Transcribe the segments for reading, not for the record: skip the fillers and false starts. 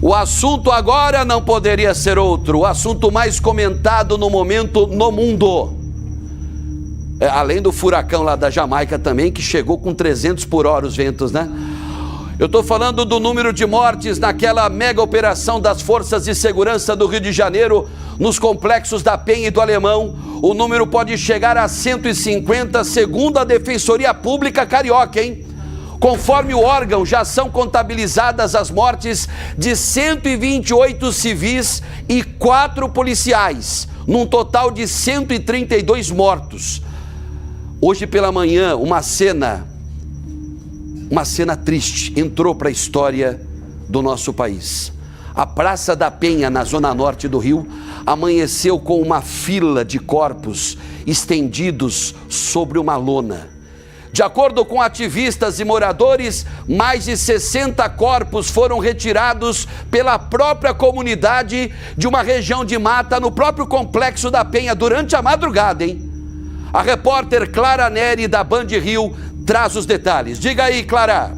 O assunto agora não poderia ser outro, o assunto mais comentado no momento no mundo. Além do furacão lá da Jamaica também, que chegou com 300 por hora os ventos, né? Eu estou falando do número de mortes naquela mega operação das Forças de Segurança do Rio de Janeiro, nos complexos da Penha e do Alemão. O número pode chegar a 150, segundo a Defensoria Pública Carioca, hein? Conforme o órgão, já são contabilizadas as mortes de 128 civis e 4 policiais, num total de 132 mortos. Hoje pela manhã, uma cena triste entrou para a história do nosso país. A Praça da Penha, na zona norte do Rio, amanheceu com uma fila de corpos estendidos sobre uma lona. De acordo com ativistas e moradores, mais de 60 corpos foram retirados pela própria comunidade de uma região de mata no próprio complexo da Penha durante a madrugada, hein? A repórter Clara Neri, da Band Rio, traz os detalhes. Diga aí, Clara.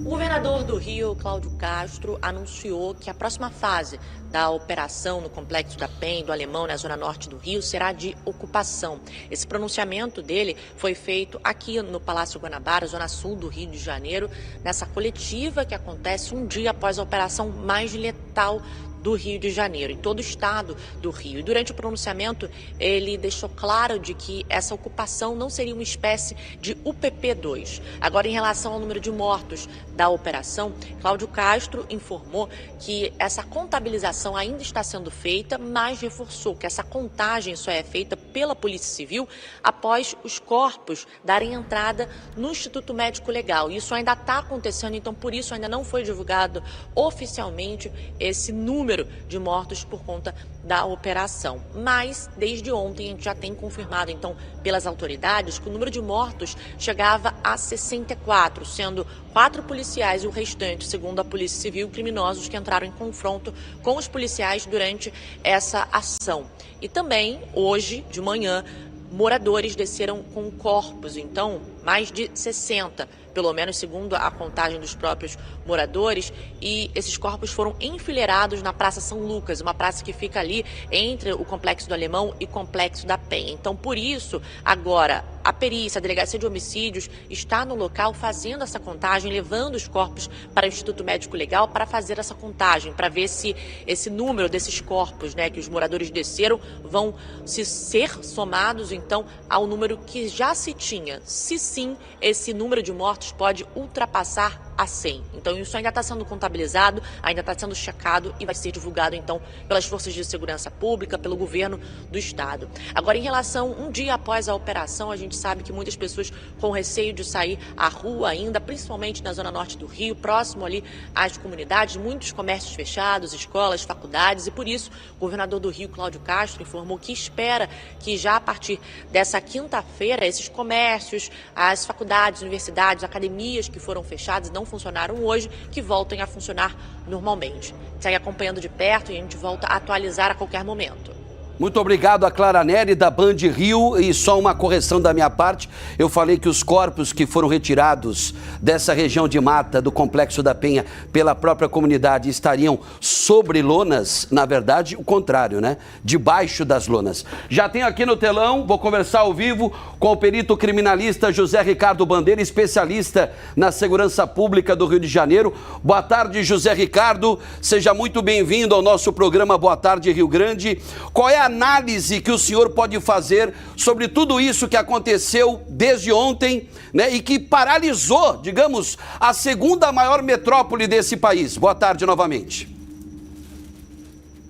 O governador do Rio, Cláudio Castro, anunciou que a próxima fase da operação no Complexo da Penha e do Alemão, na zona norte do Rio, será de ocupação. Esse pronunciamento dele foi feito aqui no Palácio Guanabara, zona sul do Rio de Janeiro, nessa coletiva que acontece um dia após a operação mais letal do Rio de Janeiro, em todo o estado do Rio. E durante o pronunciamento, ele deixou claro de que essa ocupação não seria uma espécie de UPP-2. Agora, em relação ao número de mortos da operação, Cláudio Castro informou que essa contabilização ainda está sendo feita, mas reforçou que essa contagem só é feita pela Polícia Civil após os corpos darem entrada no Instituto Médico Legal. Isso ainda está acontecendo, então por isso ainda não foi divulgado oficialmente esse número de mortos por conta da operação. Mas, desde ontem, a gente já tem confirmado, então, pelas autoridades, que o número de mortos chegava a 64, sendo 4 policiais e o restante, segundo a Polícia Civil, criminosos que entraram em confronto com os policiais durante essa ação. E também, hoje de manhã, moradores desceram com corpos, então, mais de 60, pelo menos segundo a contagem dos próprios moradores, e esses corpos foram enfileirados na Praça São Lucas, uma praça que fica ali entre o Complexo do Alemão e o Complexo da Penha. Então, por isso, agora, a perícia, a Delegacia de Homicídios, está no local fazendo essa contagem, levando os corpos para o Instituto Médico Legal para fazer essa contagem, para ver se esse número desses corpos, né, que os moradores desceram, vão se ser somados, então, ao número que já se tinha. Se sim, esse número de mortos pode ultrapassar a 100. Então, isso ainda está sendo contabilizado, ainda está sendo checado e vai ser divulgado, então, pelas forças de segurança pública, pelo governo do estado. Agora, em relação, um dia após a operação, a gente sabe que muitas pessoas com receio de sair à rua ainda, principalmente na zona norte do Rio, próximo ali às comunidades, muitos comércios fechados, escolas, faculdades, e por isso o governador do Rio, Cláudio Castro, informou que espera que já a partir dessa quinta-feira, esses comércios, as faculdades, universidades, academias que foram fechadas, não funcionaram hoje, que voltem a funcionar normalmente. Segue acompanhando de perto e a gente volta a atualizar a qualquer momento. Muito obrigado a Clara Neri, da Band Rio, e só uma correção da minha parte, eu falei que os corpos que foram retirados dessa região de mata do Complexo da Penha pela própria comunidade estariam sobre lonas, na verdade o contrário, né? Debaixo das lonas. Já tenho aqui no telão, vou conversar ao vivo com o perito criminalista José Ricardo Bandeira, especialista na segurança pública do Rio de Janeiro. Boa tarde, José Ricardo, seja muito bem-vindo ao nosso programa Boa Tarde Rio Grande. Qual é a análise que o senhor pode fazer sobre tudo isso que aconteceu desde ontem, né, e que paralisou, digamos, a segunda maior metrópole desse país? Boa tarde novamente.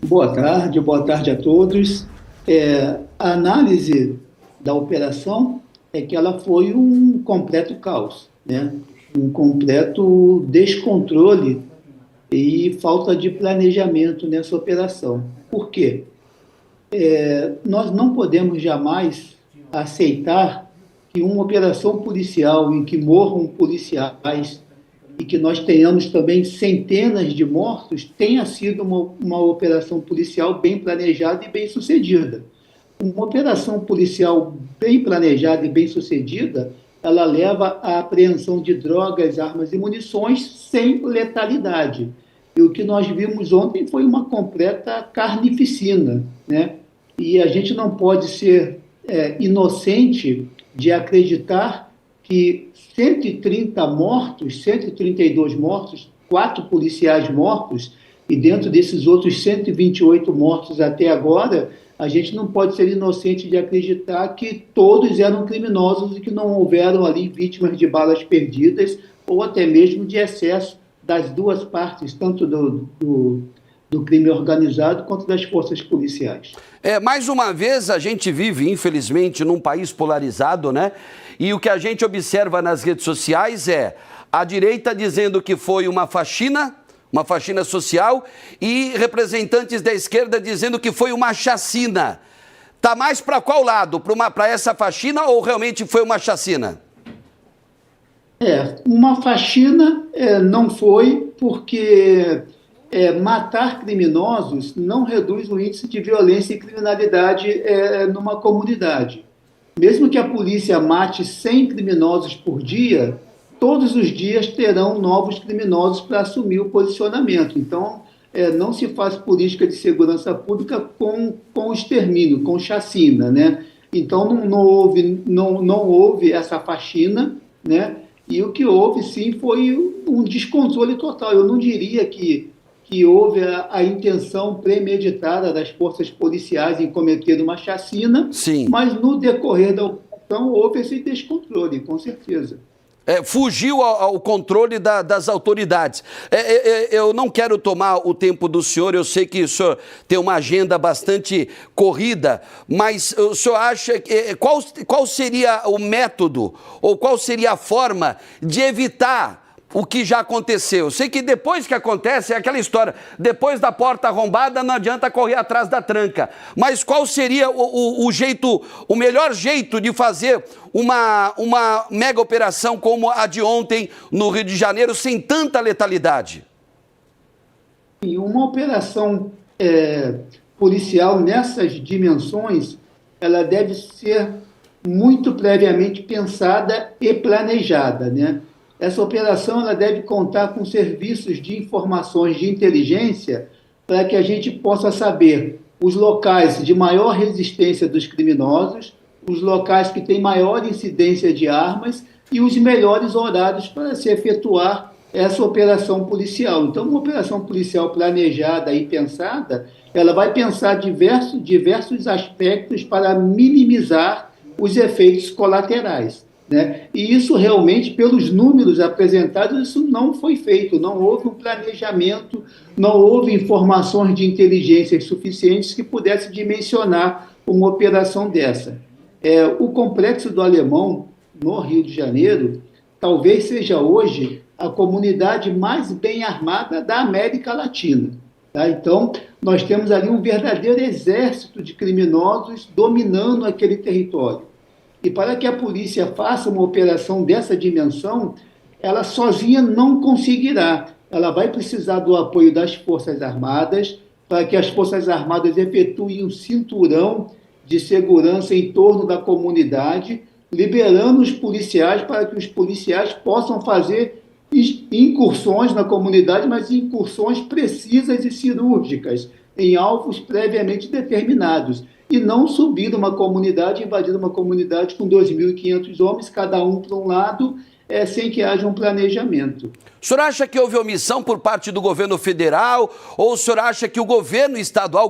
Boa tarde a todos. A análise da operação é que ela foi um completo caos, né? Um completo descontrole e falta de planejamento nessa operação. Por quê? Nós não podemos jamais aceitar que uma operação policial em que morram policiais e que nós tenhamos também centenas de mortos tenha sido uma operação policial bem planejada e bem sucedida. Uma operação policial bem planejada e bem sucedida, ela leva à apreensão de drogas, armas e munições sem letalidade. E o que nós vimos ontem foi uma completa carnificina, né? E a gente não pode ser inocente de acreditar que 130 mortos, 132 mortos, 4 policiais mortos, e dentro desses outros 128 mortos até agora, a gente não pode ser inocente de acreditar que todos eram criminosos e que não houveram ali vítimas de balas perdidas ou até mesmo de excesso das duas partes, tanto do crime organizado quanto das forças policiais. Mais uma vez, a gente vive, infelizmente, num país polarizado, né? E o que a gente observa nas redes sociais é a direita dizendo que foi uma faxina social, e representantes da esquerda dizendo que foi uma chacina. Tá mais para qual lado? Para essa faxina ou realmente foi uma chacina? Uma faxina não foi, porque matar criminosos não reduz o índice de violência e criminalidade numa comunidade. Mesmo que a polícia mate 100 criminosos por dia, todos os dias terão novos criminosos para assumir o posicionamento. Então, não se faz política de segurança pública com extermínio, com chacina, né? Então, não houve essa faxina, né? E o que houve, sim, foi um descontrole total. Eu não diria que houve a intenção premeditada das forças policiais em cometer uma chacina, sim, mas no decorrer da operação houve esse descontrole, com certeza. Fugiu ao controle das autoridades. Eu não quero tomar o tempo do senhor, eu sei que o senhor tem uma agenda bastante corrida, mas o senhor acha que qual seria o método ou qual seria a forma de evitar o que já aconteceu? Eu sei que depois que acontece é aquela história, depois da porta arrombada não adianta correr atrás da tranca, mas qual seria o melhor jeito de fazer uma mega operação como a de ontem no Rio de Janeiro sem tanta letalidade? E uma operação policial nessas dimensões, ela deve ser muito previamente pensada e planejada, né? Essa operação ela deve contar com serviços de informações de inteligência para que a gente possa saber os locais de maior resistência dos criminosos, os locais que têm maior incidência de armas e os melhores horários para se efetuar essa operação policial. Então, uma operação policial planejada e pensada, ela vai pensar diversos aspectos para minimizar os efeitos colaterais, né? E isso realmente, pelos números apresentados, isso não foi feito, não houve um planejamento, não houve informações de inteligência suficientes que pudesse dimensionar uma operação dessa. O Complexo do Alemão, no Rio de Janeiro, talvez seja hoje a comunidade mais bem armada da América Latina. Tá? Então, nós temos ali um verdadeiro exército de criminosos dominando aquele território. E para que a polícia faça uma operação dessa dimensão, ela sozinha não conseguirá. Ela vai precisar do apoio das Forças Armadas, para que as Forças Armadas efetuem um cinturão de segurança em torno da comunidade, liberando os policiais para que os policiais possam fazer incursões na comunidade, mas incursões precisas e cirúrgicas, em alvos previamente determinados. E não subir uma comunidade, invadir uma comunidade com 2.500 homens, cada um para um lado, sem que haja um planejamento. O senhor acha que houve omissão por parte do governo federal, ou o senhor acha que o governo estadual, o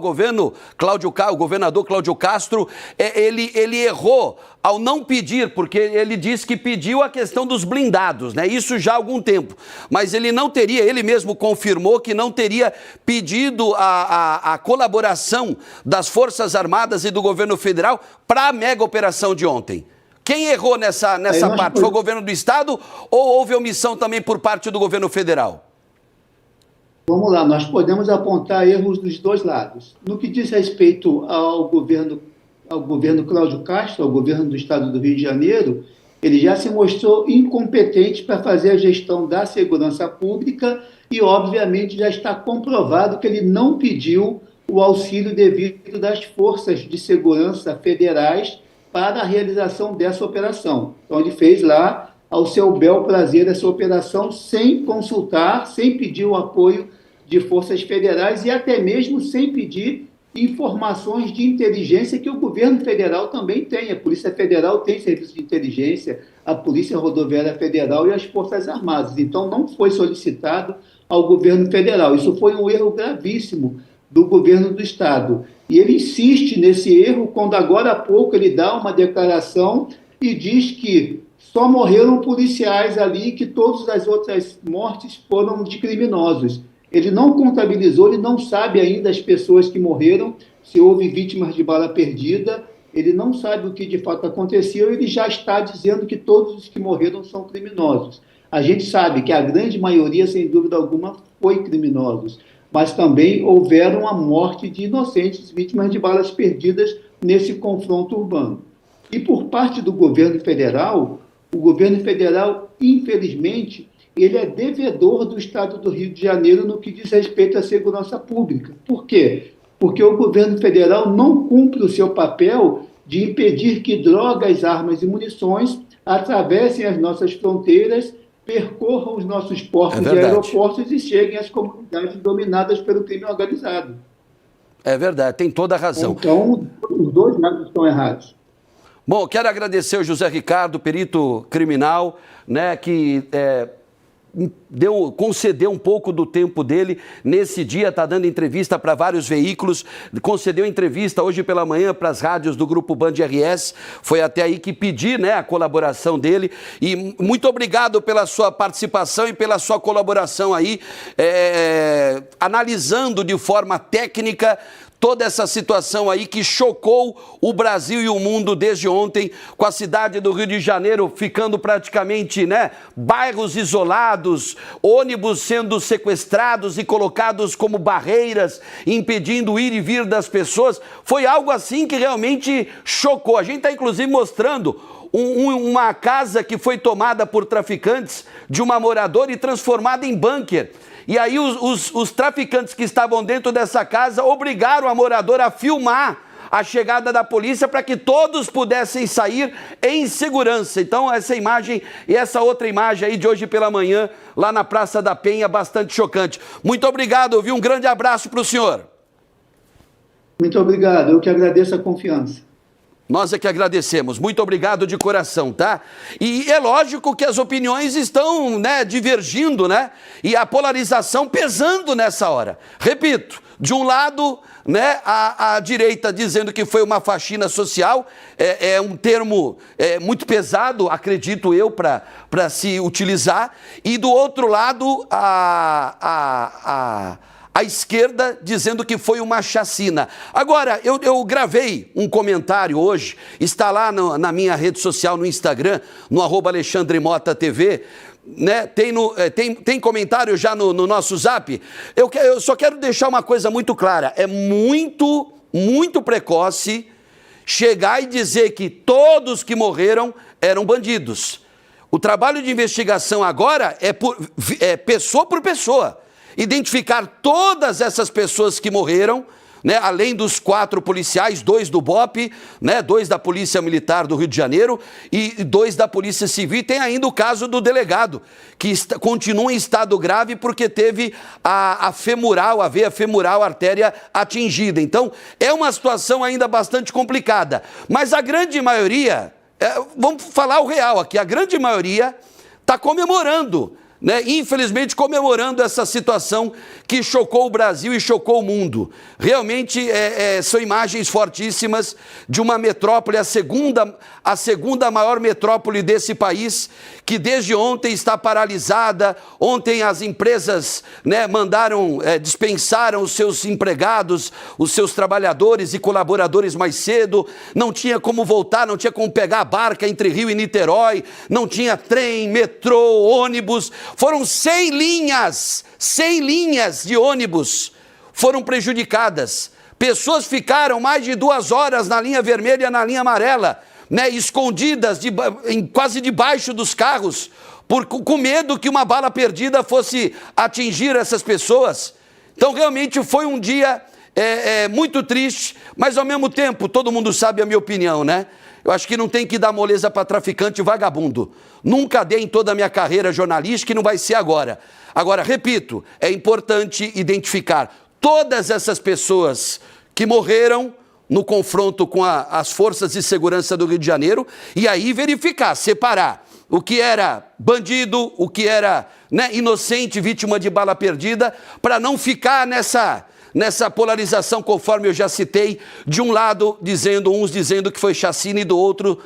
governador Cláudio Castro, ele errou ao não pedir, porque ele disse que pediu a questão dos blindados, né? Isso já há algum tempo, mas ele não teria, ele mesmo confirmou que não teria pedido a colaboração das Forças Armadas e do governo federal para a mega operação de ontem. Quem errou nessa parte? Foi o governo do estado ou houve omissão também por parte do governo federal? Vamos lá, nós podemos apontar erros dos dois lados. No que diz respeito ao governo Cláudio Castro, ao governo do estado do Rio de Janeiro, ele já se mostrou incompetente para fazer a gestão da segurança pública e, obviamente, já está comprovado que ele não pediu o auxílio devido das forças de segurança federais para a realização dessa operação. Então, ele fez lá, ao seu bel prazer, essa operação sem consultar, sem pedir o apoio de forças federais e até mesmo sem pedir informações de inteligência que o governo federal também tem. A Polícia Federal tem serviço de inteligência, a Polícia Rodoviária Federal e as Forças Armadas. Então, não foi solicitado ao governo federal. Isso foi um erro gravíssimo do governo do Estado. E ele insiste nesse erro quando agora há pouco ele dá uma declaração e diz que só morreram policiais ali, que todas as outras mortes foram de criminosos. Ele não contabilizou, ele não sabe ainda as pessoas que morreram, se houve vítimas de bala perdida, ele não sabe o que de fato aconteceu, ele já está dizendo que todos os que morreram são criminosos. A gente sabe que a grande maioria, sem dúvida alguma, foi criminosos, mas também houveram a morte de inocentes vítimas de balas perdidas nesse confronto urbano. E por parte do governo federal, o governo federal, infelizmente, ele é devedor do Estado do Rio de Janeiro no que diz respeito à segurança pública. Por quê? Porque o governo federal não cumpre o seu papel de impedir que drogas, armas e munições atravessem as nossas fronteiras, percorram os nossos portos e aeroportos e cheguem às comunidades dominadas pelo crime organizado. É verdade, tem toda a razão. Então, os dois lados estão errados. Bom, quero agradecer ao José Ricardo, perito criminal, né, que concedeu um pouco do tempo dele nesse dia, está dando entrevista para vários veículos, concedeu entrevista hoje pela manhã para as rádios do Grupo Band RS, foi até aí que pedi, né, a colaboração dele, e muito obrigado pela sua participação e pela sua colaboração aí, analisando de forma técnica toda essa situação aí que chocou o Brasil e o mundo desde ontem, com a cidade do Rio de Janeiro ficando praticamente, né, bairros isolados, ônibus sendo sequestrados e colocados como barreiras, impedindo o ir e vir das pessoas. Foi algo assim que realmente chocou. A gente está inclusive mostrando uma casa que foi tomada por traficantes de uma moradora e transformada em bunker. E aí os traficantes que estavam dentro dessa casa obrigaram a moradora a filmar a chegada da polícia para que todos pudessem sair em segurança. Então essa imagem e essa outra imagem aí de hoje pela manhã, lá na Praça da Penha, bastante chocante. Muito obrigado, viu? Um grande abraço para o senhor. Muito obrigado, eu que agradeço a confiança. Nós é que agradecemos. Muito obrigado de coração, tá? E é lógico que as opiniões estão, né, divergindo, né? E a polarização pesando nessa hora. Repito, de um lado, né, a direita dizendo que foi uma faxina social, é um termo muito pesado, acredito eu, para se utilizar. E do outro lado, a esquerda dizendo que foi uma chacina. Agora, eu gravei um comentário hoje, está lá na minha rede social, no Instagram, no @AlexandreMotaTV, né? Tem comentário já no nosso Zap. Eu só quero deixar uma coisa muito clara, é muito, muito precoce chegar e dizer que todos que morreram eram bandidos. O trabalho de investigação agora é pessoa por pessoa. Identificar todas essas pessoas que morreram, né, além dos 4 policiais, 2 do BOP, né, 2 da Polícia Militar do Rio de Janeiro e 2 da Polícia Civil. E tem ainda o caso do delegado, que continua em estado grave porque teve a veia femoral, a artéria atingida. Então, é uma situação ainda bastante complicada. Mas a grande maioria, vamos falar o real aqui, a grande maioria está comemorando, né? Infelizmente comemorando essa situação que chocou o Brasil e chocou o mundo. Realmente são imagens fortíssimas de uma metrópole, a segunda maior metrópole desse país, que desde ontem está paralisada. Ontem as empresas, né, dispensaram os seus empregados, os seus trabalhadores e colaboradores mais cedo, não tinha como voltar, não tinha como pegar a barca entre Rio e Niterói, não tinha trem, metrô, ônibus. Foram 100 linhas de ônibus foram prejudicadas. Pessoas ficaram mais de 2 horas na linha vermelha e na linha amarela, né, escondidas quase debaixo dos carros, com medo que uma bala perdida fosse atingir essas pessoas. Então realmente foi um dia muito triste, mas ao mesmo tempo, todo mundo sabe a minha opinião, né? Eu acho que não tem que dar moleza para traficante e vagabundo. Nunca dei em toda a minha carreira jornalística e não vai ser agora. Agora, repito, é importante identificar todas essas pessoas que morreram no confronto com as forças de segurança do Rio de Janeiro e aí verificar, separar o que era bandido, o que era inocente, vítima de bala perdida, para não ficar nessa polarização, conforme eu já citei, de um lado uns dizendo que foi chacina e do outro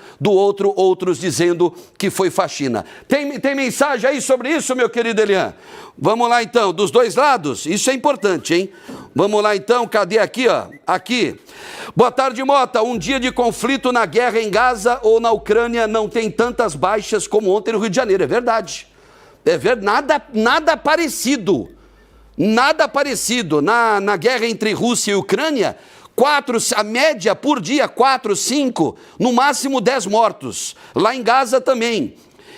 outros dizendo que foi faxina. Tem mensagem aí sobre isso, meu querido Elian? Vamos lá então, dos dois lados, isso é importante, hein? Vamos lá então, cadê aqui, ó? Aqui. Boa tarde, Mota. Um dia de conflito na guerra em Gaza ou na Ucrânia não tem tantas baixas como ontem no Rio de Janeiro, é verdade. É verdade, nada parecido. Nada parecido. Na guerra entre Rússia e Ucrânia, a média por dia, 4, 5, no máximo 10 mortos. Lá em Gaza também.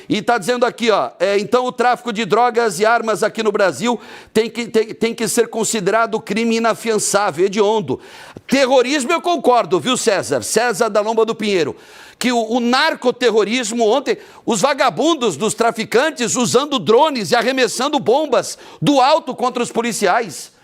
E está dizendo aqui, ó, então o tráfico de drogas e armas aqui no Brasil tem que ser considerado crime inafiançável, hediondo. Terrorismo eu concordo, viu, César? César da Lomba do Pinheiro. Que o narcoterrorismo ontem, os vagabundos dos traficantes usando drones e arremessando bombas do alto contra os policiais.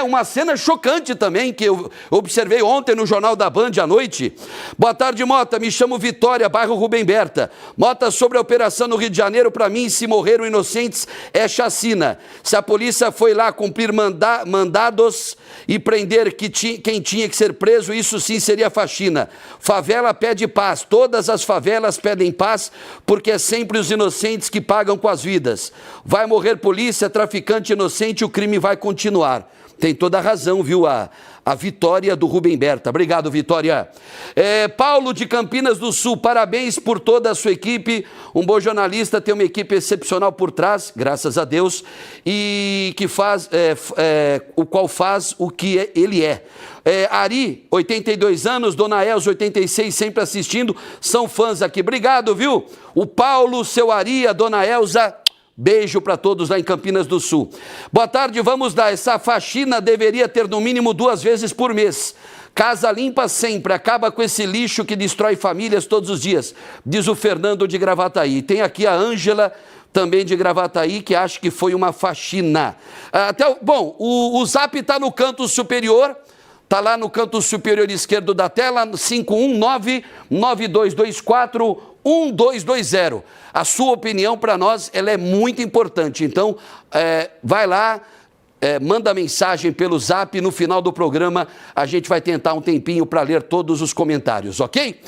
Uma cena chocante também, que eu observei ontem no Jornal da Band à noite. Boa tarde, Mota, me chamo Vitória, bairro Rubem Berta. Mota, sobre a operação no Rio de Janeiro, para mim, se morreram inocentes, é chacina. Se a polícia foi lá cumprir mandados e prender quem tinha que ser preso, isso sim seria faxina. Favela pede paz, todas as favelas pedem paz, porque é sempre os inocentes que pagam com as vidas. Vai morrer polícia, traficante inocente, o crime vai continuar. Tem toda a razão, viu, a Vitória do Rubem Berta. Obrigado, Vitória. Paulo de Campinas do Sul, parabéns por toda a sua equipe. Um bom jornalista, tem uma equipe excepcional por trás, graças a Deus, e que faz, o qual faz o que ele é. Ari, 82 anos, Dona Elza, 86, sempre assistindo, são fãs aqui. Obrigado, viu? O Paulo, seu Ari, a Dona Elza. Beijo para todos lá em Campinas do Sul. Boa tarde, vamos dar. Essa faxina deveria ter no mínimo 2 vezes por mês. Casa limpa sempre, acaba com esse lixo que destrói famílias todos os dias, diz o Fernando de Gravataí. Tem aqui a Ângela, também de Gravataí, que acha que foi uma faxina. O Zap está no canto superior. Está lá no canto superior esquerdo da tela, 519-9224-1220. A sua opinião para nós ela é muito importante. Então, vai lá, manda mensagem pelo Zap. No final do programa, a gente vai tentar um tempinho para ler todos os comentários, ok?